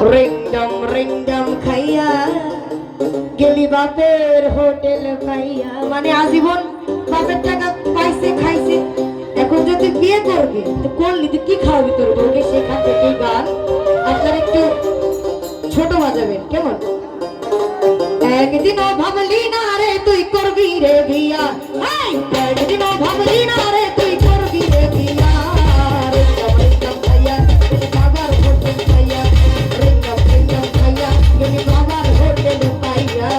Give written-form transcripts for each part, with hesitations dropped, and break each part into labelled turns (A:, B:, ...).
A: রিংডম খাইয়া গেলি বাপের হোটেল পাইয়া, মানে আজীবন বাপের টাকা পাইছে খাইছে, এখন যদি বিয়ে করবে তো করলি তুই কি খাওয়াবি তোর বউকে? সেখান থেকে গান আপনার একটু ছোট বাজাবেন কেমন? একদিনও ভাবলি না রে তুই করবি রে বিয়া, একদিনও ভাবলি না রে তুই করবি রে বিয়া। রিংডম খাইয়া গেলি বাবার হোটেল পাইয়া, রিংডম খাইয়া গেলি বাবার হোটেল পাইয়া।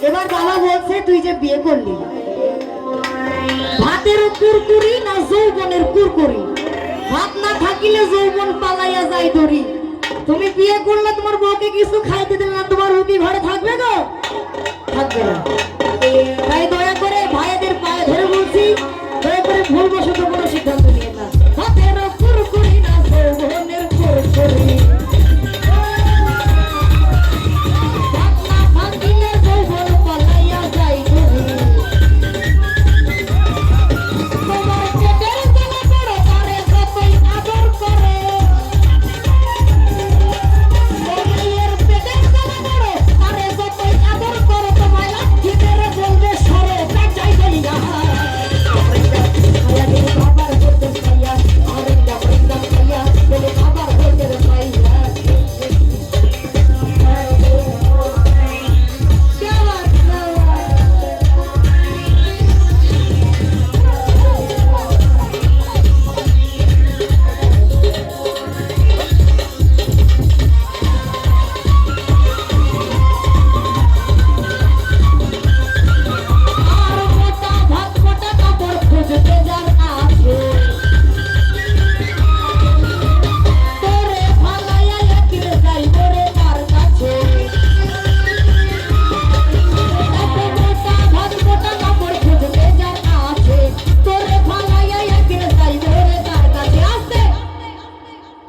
A: এবার বাবা বলছে তুই যে বিয়ে করলি, ভাতের কুরকুরি না যৌবনের কুরকুরি? ভাত না থাকিলে যৌবন পালাইয়া যায় ধরি। তুমি বিয়ে করলে তোমার বউকে কিছু খাইতে দিলে না, তোমার রুটি ঘরে থাকবে গো? থাকবে না। তাই দয়া করে ভাইদের পায়ে ধরে বলছি, দয়া করে ভুলবশত কোনো সিদ্ধান্ত নিয়ে না। ভাতের কুরকুরি না যৌবনের কুরকুরি।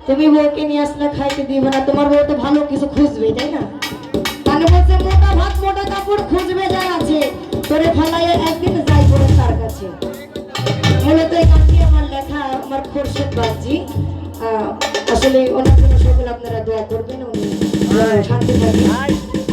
A: তুমি বউকে নিয়ে আসলে খাইতে দিবে না, তোমার বউ তো ভালো কিছু খুঁজবে, তাই না? তাহলে বলছে মোটা ভাত মোটা কাপড় খুঁজবে যার আছে, তোরে ফালাইয়া একদিন যাই পড়ে তার কাছে। মূলত এই গানটি আমার লেখা, আমার খোরশেদ বাজি। আসলে ওনার জন্য সকলে আপনারা দোয়া করবেন, উনি শান্তি থাকবেন।